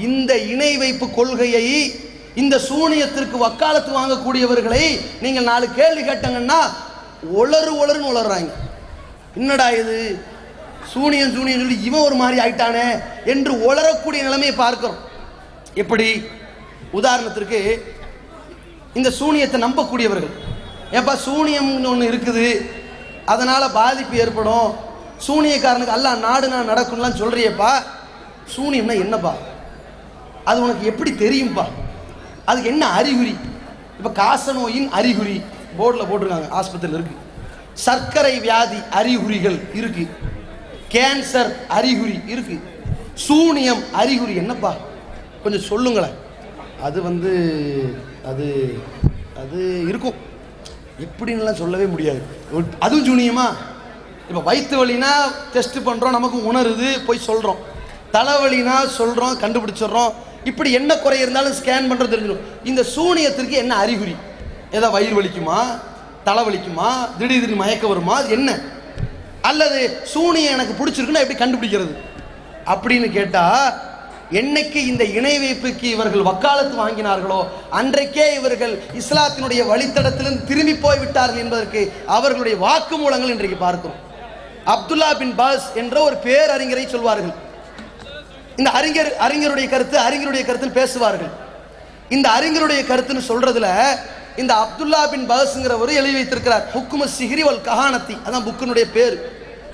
இந்த இணை வைப்பு கொள்கையை, இந்த சூனியத்திற்கு வக்காலத்து வாங்கக்கூடியவர்களை நீங்கள் 4 கேள்வி கேட்டங்கன்னா ஒளருன்னு உளறாங்க. என்னடா இது சூனியம் சொல்லி இவன் ஒரு மாதிரி ஆயிட்டானே என்று உளரக்கூடிய நிலைமையை பார்க்கிறோம். எப்படி? உதாரணத்திற்கு இந்த சூனியத்தை நம்பக்கூடியவர்கள், ஏப்பா சூனியம்னு ஒன்று இருக்குது, அதனால் பாதிப்பு ஏற்படும், சூனியக்காரனுக்கு அல்லாஹ் நாடுனா நடக்கும்லாம் சொல்கிறியப்பா, சூனியம்னா என்னப்பா, அது உனக்கு எப்படி தெரியும்ப்பா, அதுக்கு என்ன அறிகுறி? இப்போ காசநோயின் அறிகுறி போர்டில் போட்டிருக்காங்க, ஆஸ்பத்திரியில் இருக்குது. சர்க்கரை வியாதி அறிகுறிகள் இருக்குது, கேன்சர் அறிகுறி இருக்குது, சூனியம் அறிகுறி என்னப்பா கொஞ்சம் சொல்லுங்களேன். அது அது அது இருக்கும், எப்படின்லாம் சொல்லவே முடியாது. அதுவும் சூனியமா? இப்போ வயிற்று வலினா டெஸ்ட் பண்ணுறோம், நமக்கு உணருது, போய் சொல்கிறோம். தலைவலினா சொல்கிறோம், கண்டுபிடிச்சிடுறோம். இப்படி என்ன குறை இருந்தாலும் ஸ்கேன் பண்ணுறது தெரிஞ்சிடும். இந்த சூனியத்திற்கு என்ன அறிகுறி? ஏதோ வயிறு வலிக்குமா, தலைவலிக்குமா, திடீர்னு மயக்க வருமா, அது என்ன? அல்லது சூனியம் எனக்கு பிடிச்சிருக்குன்னா எப்படி கண்டுபிடிக்கிறது அப்படின்னு கேட்டால், என்னைக்கு இந்த இணை வைப்புக்கு இவர்கள் வக்காலத்து வாங்கினார்களோ அன்றைக்கே இவர்கள் இஸ்லாத்தினுடைய வழித்தடத்திலிருந்து திரும்பி போய் விட்டார்கள் என்பதற்கு அவர்களுடைய வாக்குமூலங்கள் இன்றைக்கு பார்க்கிறோம். அப்துல்லா பின் பாஸ் என்ற ஒரு பேரறிஞரை சொல்வார்கள். இந்த அறிஞருடைய கருத்துன்னு பேசுவார்கள். இந்த அறிஞருடைய கருத்துன்னு சொல்றதுல இந்த அப்துல்லா பின் பாஸ்ங்கிறவர் எழுதி வைத்திருக்கிறார், ஹுக்கும சிஹ்ரி வல் கஹானத்தி, அதான் புக்கினுடைய பேர்.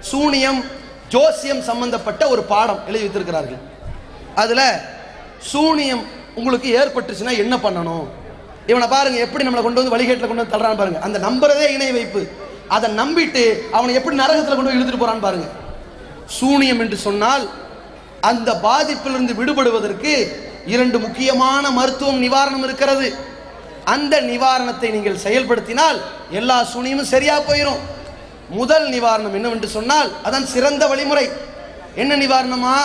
சூனியம் ஜோசியம் சம்பந்தப்பட்ட ஒரு பாடம் எழுதி வைத்திருக்கிறார்கள். அதுல சூனியம் உங்களுக்கு ஏற்பட்டுச்சுன்னா என்ன பண்ணணும், இவனை பாருங்க எப்படி நம்மளை கொண்டு வந்து வழிகேட்டில் கொண்டு வந்து தள்ளுறான்னு பாருங்க. அந்த நம்புறதே இணை வைப்பு, அதை நம்பிட்டு அவனை எப்படி நரகத்தில் கொண்டு போய் இழுத்துட்டு போறான்னு பாருங்க. சூனியம் என்று சொன்னால் அந்த பாதிப்பிலிருந்து விடுபடுவதற்கு 2 முக்கியமான மருத்துவம் நிவாரணம் இருக்கிறது. அந்த நிவாரணத்தை நீங்கள் செயல்படுத்தினால் எல்லா சூனியமும் சரியா போயிடும். முதல் நிவாரணம் என்னவென்று சொன்னால் அதான் சிறந்த வழிமுறை. என்ன நிவாரணமா?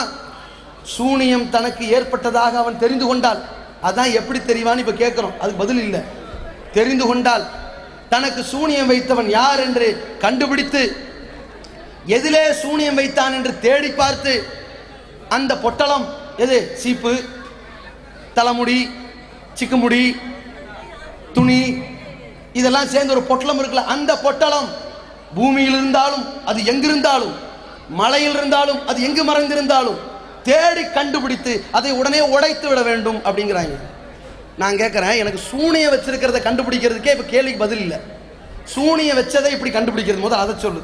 சூனியம் தனக்கு ஏற்பட்டதாக அவன் தெரிந்து கொண்டால், அதான் எப்படி தெரிவான்னு இப்ப கேட்கிறோம், அதுக்கு பதில் இல்லை. தெரிந்து கொண்டால் தனக்கு சூனியம் வைத்தவன் யார் என்று கண்டுபிடித்து எதிலே சூனியம் வைத்தான் என்று தேடி பார்த்து, அந்த பொட்டலம் எது, சீப்பு, தலைமுடி, சிக்குமுடி, துணி, இதெல்லாம் சேர்ந்து ஒரு பொட்டலம் இருக்குல்ல, அந்த பொட்டலம் பூமியில் இருந்தாலும் அது எங்கிருந்தாலும், மலையில் இருந்தாலும் அது எங்கு மறைந்திருந்தாலும் தேடி கண்டுபிடித்து அதை உடனே உடைத்து விட வேண்டும் அப்படிங்கிறாங்க. நான் கேட்கிறேன், எனக்கு சூனிய வச்சிருக்கிறத கண்டுபிடிக்கிறதுக்கே இப்ப கேள்விக்கு பதில் இல்லை. சூனிய வச்சதை இப்படி கண்டுபிடிக்கிறது, முதல் அதை சொல்லு.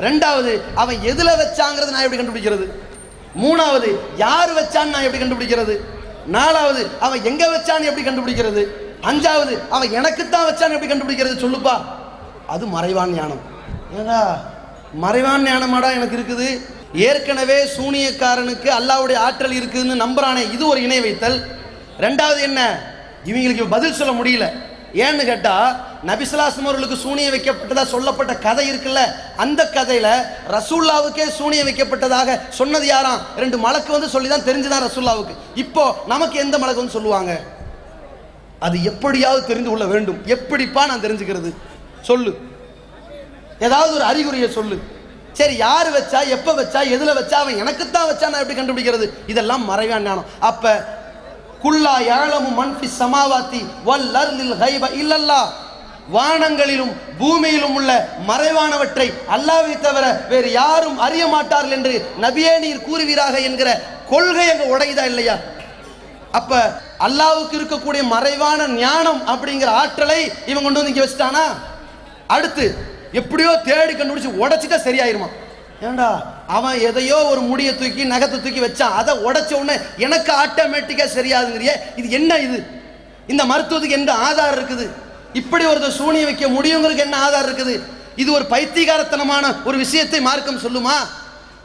2வது, அவன் எதுல வச்சாங்கிறது நான் எப்படி கண்டுபிடிக்கிறது? 3வது, யார் வச்சான்னு நான் எப்படி கண்டுபிடிக்கிறது? 4வது, அவன் எங்க வச்சான்னு எப்படி கண்டுபிடிக்கிறது? 5வது, அவன் எனக்குத்தான் வச்சான்னு எப்படி கண்டுபிடிக்கிறது? சொல்லுப்பா. அது மறைவான் ஞானம். ஏடா மறைவான் ஞானமாடா எனக்கு இருக்குது. ஏற்கனவே சூனியக்காரனுக்கு அல்லாஹ்வுடைய ஆற்றல் இருக்குதுன்னு நம்புறானே, இது ஒரு இணை வைத்தல். 2வது என்ன, இவங்களுக்கு பதில் சொல்ல முடியல. ஏன்னு கேட்டா, நபி ஸல்லல்லாஹு அலைஹி வஸல்லம் அவர்களுக்கு சூனியம் வைக்கப்பட்டதா சொல்லப்பட்ட கதை இருக்குல்ல, அந்த கதையில ரசூலுல்லாவுக்கே சூனியம் வைக்கப்பட்டதாக சொன்னது யாராம்? 2 மலக்கு வந்து சொல்லிதான் தெரிஞ்சுதான் ரசூலுல்லாவுக்கு. இப்போ நமக்கு எந்த மலக்கு வந்து சொல்லுவாங்க? அது எப்படியாவது தெரிந்து கொள்ள வேண்டும். எப்படிப்பா நான் தெரிஞ்சுக்கிறது? சொல்லு, ஏதாவது ஒரு அறிகுறியை சொல்லு. சரி, யாரு வச்சா, எப்ப வச்சா, எதுல வச்சா, அவன் எனக்குத்தான் வச்சா, நான் எப்படி கண்டுபிடிக்கிறது? இதெல்லாம் மறைவான ஞானம். அப்ப குல்லா யஅலமு மன் ஃபிஸ் ஸமாவாத்தி வல் அர்லில் கைப இல்லல்லாஹ், வானங்களிலும் பூமியிலும் உள்ள மறைவானவற்றை அல்லாஹ்வை தவிர வேறு யாரும் அறிய மாட்டார்கள் என்று நபியே நீர் கூறுவீராக என்கிற கொள்கை அங்க உடையதா இல்லையா? அப்ப அல்லாஹ்வுக்கு இருக்கக்கூடிய மறைவான ஞானம் அப்படிங்கிற ஆற்றலை இவன் கொண்டு வந்து இங்க வச்சுட்டானா, அடுத்து எப்படியோ தேடி கண்டுபிடிச்சு உடைச்சிட்டா சரியாயிருமா? ஏண்டா அவன் எதையோ ஒரு முடியை தூக்கி நகத்தை தூக்கி வச்சான், அதை உடைச்ச உடனே எனக்கு ஆட்டோமேட்டிக்கா சரியாதுங்கிறிய, இது என்ன? இது இந்த மருத்துவத்துக்கு என்ன ஆதாரம் இருக்குது? இப்படி ஒருத்தர் சூனியம் வைக்க முடியுங்கிறதுக்கு என்ன ஆதாரம் இருக்குது? இது ஒரு பைத்தியகாரத்தனமான ஒரு விஷயத்தை மார்க்கம் சொல்லுமா?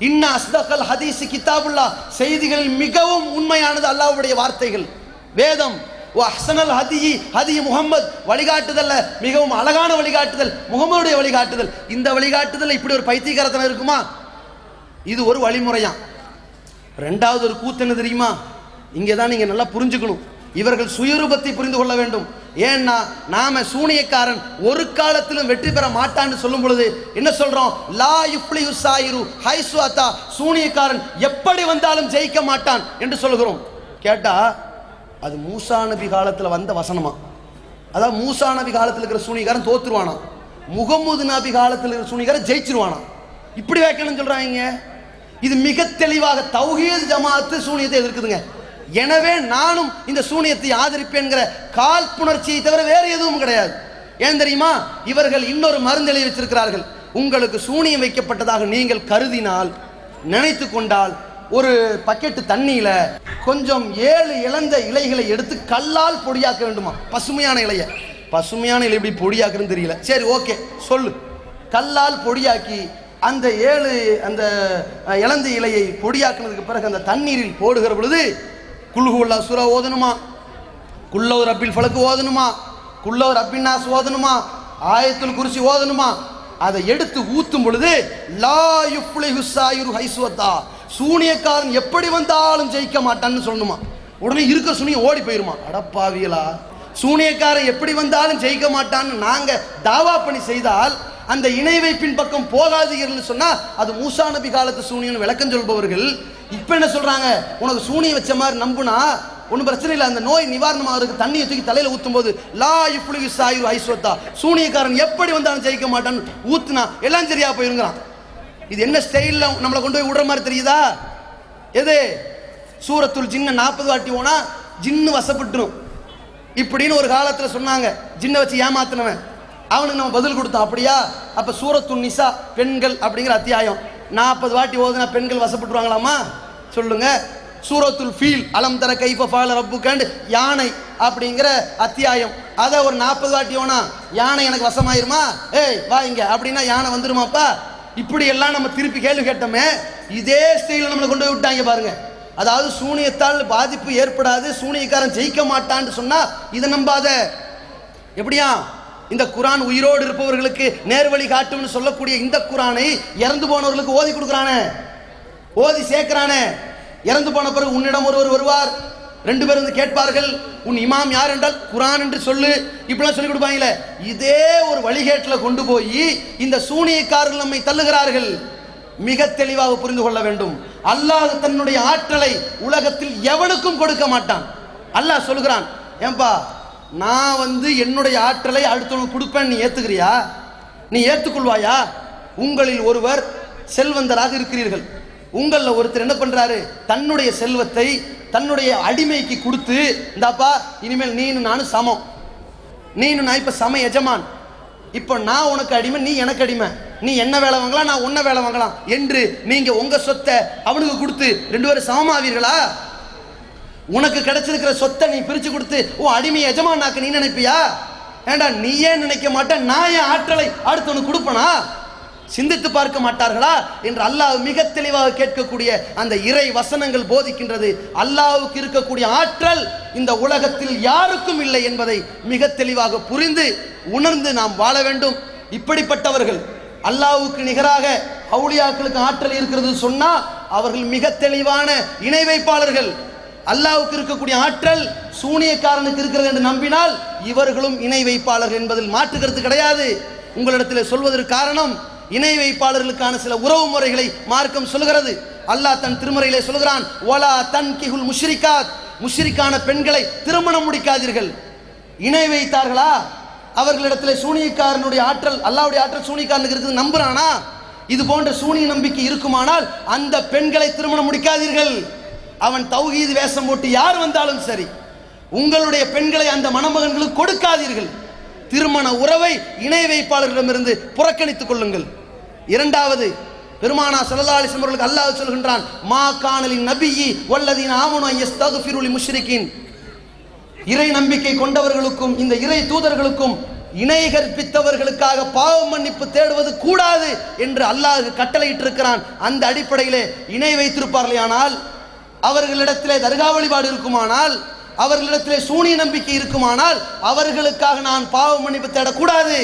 இன்ன அஸ்தகல் ஹதீஸ் கிதாபுல்லாஹ், செய்திகளில் மிகவும் உண்மையானது அல்லாஹ்வுடைய வார்த்தைகள், வேதம். அஹ்சனல் ஹதியி ஹதி முஹம்மத், வழிகாட்டுதல்ல மிகவும் அழகான வழிகாட்டுதல் முகமதுடைய வழிகாட்டுதல். இந்த வழிகாட்டுதல் இப்படி ஒரு பைத்தியகாரத்தனம் இருக்குமா? இது ஒரு வழிமுறையா. 2வது ஒரு கூத்து என்ன தெரியுமா? இங்கதான் நீங்க நல்லா புரிஞ்சுக்கணும். இவர்கள் சுயரூபத்தை புரிந்து கொள்ள வேண்டும். ஏன்னா நாம சூனியக்காரன் ஒரு காலத்திலும் வெற்றி பெற மாட்டான்னு சொல்லும் பொழுது என்ன சொல்றோம்? லா யுஃப்லிஹு ஸாயிரு ஹைசு அத்தா, சூனியக்காரன் எப்படி வந்தாலும் ஜெயிக்க மாட்டான் என்று சொல்கிறோம். கேட்டா அது மூசா நபி காலத்தில் வந்த வசனமா. அதாவது மூசா நபி காலத்தில் இருக்கிற சூனியக்காரன் தோத்துருவானா, முகமது நபி காலத்தில் இருக்கிற சூனியக்காரன் ஜெயிச்சிருவானா. இப்படி வைக்கணும்னு சொல்றாங்க. இது மிக தெளிவாக தௌஹீத் ஜமாஅத்து சூனியத்தை எதிர்க்குதுங்க. எனவே நானும் இந்த சூனியத்தை ஆதரிப்பேன்கிற காழ்ப்புணர்ச்சியை தவிர வேறு எதுவும் கிடையாது. ஏன் தெரியுமா? இவர்கள் இன்னொரு மருந்து எழுதி வச்சிருக்கிறார்கள். உங்களுக்கு சூனியம் வைக்கப்பட்டதாக நீங்கள் கருதினால், நினைத்து கொண்டால், ஒரு பக்கெட்டு தண்ணியில கொஞ்சம் 7 இழந்த இலைகளை எடுத்து கல்லால் பொடியாக்க வேண்டுமா. பசுமையான இலைய, பசுமையான இலை எப்படி பொடியாக்குன்னு தெரியல, சரி ஓகே சொல்லு. கல்லால் பொடியாக்கி அந்த 7 அந்த இழந்த இலையை பொடியாக்குனதுக்கு பிறகு அந்த தண்ணீரில் போடுகிற பொழுது குல்ஹுவல்லா சூரா ஓதணுமா, குல்லோ ரப்பில் ஃபலக் ஓதணுமா, குல்லோ ரப்பின் நாஸ் ஓதணுமா, ஆயத்துல் குர்சி ஓதணுமா. அதை எடுத்து ஊத்தும் பொழுது லா யுஃப்லிஹு ஸாயிரு ஹைஸ்வதா, சூனியக்காரன் எப்படி வந்தாலும் ஜெயிக்க மாட்டான்னு சொல்லணுமா. உடனே இருக்க சூனியம் ஓடி போயிருமா. அடப்பாவியலா, சூனியக்காரன் எப்படி வந்தாலும் ஜெயிக்க மாட்டான்னு நாங்க தாவா பண்ணி செய்தால் அந்த இணை வைப்பின் பக்கம் போகாதீர்கள் சொன்னா அது மூசா நபி காலத்து சூனியன் விளக்கம் சொல்பவர்கள் இப்ப என்ன சொல்றாங்க, உனக்கு சூனியம் வச்ச மாதிரி நம்புனா ஒன்றும் பிரச்சனை இல்லை, அந்த நோய் நிவாரணமாக இருக்கு, தண்ணியை தூக்கி தலையில் ஊற்றும் போது லா யுஃப்லிஹு ஸாயிரு ஹைஸ்வதா, சூனியக்காரன் எப்படி வந்தாலும் ஜெயிக்க மாட்டான்னு ஊத்துனா எல்லாம் சரியா போயிருங்கிறான். இது என்ன ஸ்டைல்ல நம்மளை கொண்டு போய் விடுற மாதிரி தெரியுதா? எது சூரத்துல் ஜின்ன 40 வாட்டி போனா ஜின்னு வசப்பட்டுரும் இப்படின்னு ஒரு காலத்தில் சொன்னாங்க. ஜின்னை வச்சு ஏமாத்தினவன் அவனுக்கு நம்ம பதில் கொடுத்தோம். அப்படியா? அப்ப சூரத்துல் நிசா பெண்கள் அப்படிங்கிற அத்தியாயம் 40 வாட்டி ஓதுனா பெண்கள் வசப்பட்டுருவாங்களாமா சொல்லுங்க. சூரத்துல் ஃபீல் அலம் தர கைஃப ஃபஅல ரப்புக யானை அப்படிங்கிற அத்தியாயம், அதை ஒரு 40 வாட்டி ஓனா யானை எனக்கு வசமாயிருமா, ஏய் வா இங்க அப்படின்னா யானை வந்துருமாப்பா. இப்படி எல்லாம் நம்ம திருப்பி கேள்வி கேட்டோமே, இதே ஸ்டைல நம்மளை கொண்டு போய் விட்டாங்க பாருங்க. அதாவது சூனியத்தால் பாதிப்பு ஏற்படாது, சூனியக்காரன் ஜெயிக்க மாட்டான்னு சொன்னா இதை நம்பாத. எப்படியா? இந்த குரான் உயிரோடு இருப்பவர்களுக்கு நேர்வழி காட்டும்னு சொல்லக்கூடிய இந்த குரானை இறந்து போனவர்களுக்கு ஓதி கொடுக்குறானே, ஓதி சேர்க்கிறானே. இறந்து போன பிறகு உன்னிடம் ஒருவர் வருவார், 2 பேர் வந்து கேட்பார்கள், உன் இமாம் யார் என்றால் குரான் என்று சொல்லு, இப்படிலாம் சொல்லி கொடுப்பாங்களே. இதே ஒரு வழிகேட்டில் கொண்டு போய் இந்த சூனியக்காரர்கள் நம்மை தள்ளுகிறார்கள். மிக தெளிவாக புரிந்து கொள்ள வேண்டும், அல்லாஹ் தன்னுடைய ஆற்றலை உலகத்தில் எவனுக்கும் கொடுக்க மாட்டான். அல்லாஹ் சொல்கிறான், ஏன்பா நான் வந்து என்னுடைய ஆற்றலை அடுத்தவனுக்கு கொடுப்பேன், நீ ஏத்துக்கிறியா? நீ ஏத்துக்கொள்வாயா? உங்களில் ஒருவர் செல்வந்தராக இருக்கிறீர்கள், உங்களில் ஒருத்தர் என்ன பண்றாரு, தன்னுடைய செல்வத்தை தன்னுடைய அடிமைக்கு கொடுத்து, இந்தாப்பா இனிமேல் நீனு நானும் சமம், நீனு நான் இப்ப சம எஜமான், இப்ப நான் உனக்கு அடிமை, நீ எனக்கு அடிமை, நீ என்ன வேலை வாங்கலாம், நான் உன்ன வேலை வாங்கலாம் என்று நீங்க உங்க சொத்தை அவனுக்கு கொடுத்து 2 பேரும் சமமாவீர்களா? உனக்கு கிடைச்சிருக்கிற சொத்தை நீ பிரிச்சு கொடுத்து உன் அடிமை எஜமானாக்கு நீ நினைப்பியா? ஏண்டா நீ ஏன் நினைக்க மாட்டேன், நான் என் ஆற்றலை அடுத்தவனுக்கு கொடுப்பனா? சிந்தித்து பார்க்க மாட்டார்களா என்று அல்லாஹ் மிக தெளிவாக கேட்கக்கூடிய அந்த இறை வசனங்கள் போதிக்கின்றது. அல்லாஹ்வுக்கு இருக்கக்கூடிய ஆற்றல் இந்த உலகத்தில் யாருக்கும் இல்லை என்பதை மிக தெளிவாக புரிந்து உணர்ந்து நாம் வாழ வேண்டும். இப்படிப்பட்டவர்கள் அல்லாஹ்வுக்கு நிகராக அவுலியாக்களுக்கு ஆற்றல் இருக்கிறது சொன்னா அவர்கள் மிக தெளிவான இணை வைப்பாளர்கள். அல்லாஹ்வுக்கு இருக்கக்கூடிய ஆற்றல் சூனியக்காரனுக்கு இருக்கிறது என்று நம்பினால் இவர்களும் இணை வைப்பாளர்கள் என்பதில் மாற்று கருத்து கிடையாது. உங்களிடத்தில் சொல்வதற்கு காரணம், இணை வைப்பாளர்களுக்கான சில உறவு முறைகளை மார்க்கம் சொல்கிறது. அல்லாஹ் தன் திருமறையிலே சொல்கிறான், வலா தன்கிஹுல் முஷ்ரிகாத், முஷ்ரிக்கான பெண்களை திருமணம் முடிக்காதீர்கள். இணை வைத்தார்களா? அவர்களிடத்தில் சூனியக்காரனுடைய ஆற்றல், அல்லாஹ்வுடைய ஆற்றல் சூனியக்காரனுக்கு இருக்குது நம்புறானா? இது போன்ற சூனிய நம்பிக்கை இருக்குமானால் அந்த பெண்களை திருமணம் முடிக்காதீர்கள். அவன் தௌஹீத் வேஷம் போட்டு யார் வந்தாலும் சரி, உங்களுடைய பெண்களை அந்த மணமகன்களுக்கு கொடுக்காதீர்கள். திருமண உறவை இணை வைப்பாளர்களிடமிருந்து புறக்கணித்துக் கொள்ளுங்கள். இரண்டாவது, பெருமானா ஸல்லல்லாஹு அலைஹி வஸல்லம் அவர்களுக்கு அல்லாஹ் சொல்கின்றான், மா கானலின் நபியி வல்லதீன ஆமனு யஸ்தக்ஃபிரு லில் முஷ்ரிகீன், இறை நம்பிக்கை கொண்டவர்களுக்கும் இந்த இறை தூதர்களுக்கும் இணை கற்பித்தவர்களுக்காக பாவ மன்னிப்பு தேடுவது கூடாது என்று அல்லாஹ் கட்டளையிட்டிருக்கிறான். அந்த அடிப்படையிலே இணை வைத்திருப்பார்களேயானால், அவர்களிடத்திலே தர்கா வழிபாடு இருக்குமானால், அவர்களிடத்திலே சூனிய நம்பிக்கை இருக்குமானால் அவர்களுக்காக நான் பாவ மன்னிப்பு தேடக்கூடாது.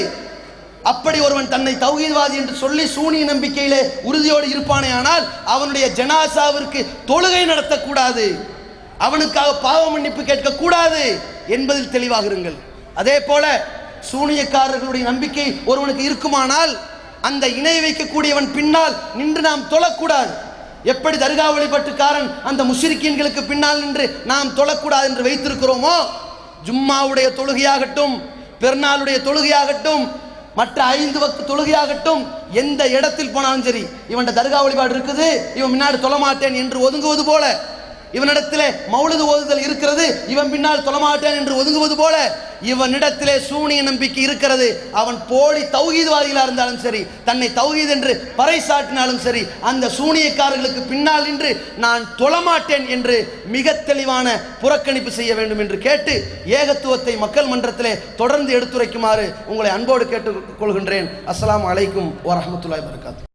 அப்படி ஒருவன் தன்னை தௌஹீத்வாதி என்று சொல்லி சூனிய நம்பிக்கையிலே உறுதியோடு இருப்பானே ஆனால் அவனுடைய ஜனாசாவிற்கு தொழுகை நடத்தக்கூடாது, அவனுக்காக பாவ மன்னிப்பு கேட்கக்கூடாது என்பதில் தெளிவாக இருங்கள். அதே போல சூனியக்காரர்களுடைய நம்பிக்கை ஒருவனுக்கு இருக்குமானால் அந்த இணை வைக்கக்கூடியவன் பின்னால் நின்று நாம் தொழக்கூடாது. எப்படி தர்கா வழிபாட்டுக்காரன் அந்த முஷ்ரிக்கீன்களுக்கு பின்னால் நின்று நாம் தொழக்கூடாது என்று வைத்திருக்கிறோமோ, ஜும்மாவுடைய தொழுகையாகட்டும், பெருநாளுடைய தொழுகையாகட்டும், மற்ற 5 வக்து தொழுகையாகட்டும், எந்த இடத்தில் போனாலும் சரி, இவன் தர்கா வழிபாடு இருக்குது, இவன் முன்னாடி தொழமாட்டேன் என்று ஒதுங்குவது போல, இவனிடத்திலே மௌலிது ஓதுதல் இருக்கிறது, இவன் பின்னால் தொழமாட்டேன் என்று ஒதுங்குவது போல, இவனிடத்திலே சூனிய நம்பிக்கை இருக்கிறது. அவன் போலி தௌஹீத்வாதிகளாக இருந்தாலும் சரி, தன்னை தௌஹீத் என்று பறைசாட்டினாலும் சரி, அந்த சூனியக்காரர்களுக்கு பின்னால் நின்று நான் தொழமாட்டேன் என்று மிக தெளிவான புறக்கணிப்பு செய்ய வேண்டும் என்று கேட்டு, ஏகத்துவத்தை மக்கள் மன்றத்திலே தொடர்ந்து எடுத்துரைக்குமாறு உங்களை அன்போடு கேட்டுக்கொள்கின்றேன். அஸ்ஸலாமு அலைக்கும் வரஹ்மத்துல்லாஹி வபரகாத்துஹு.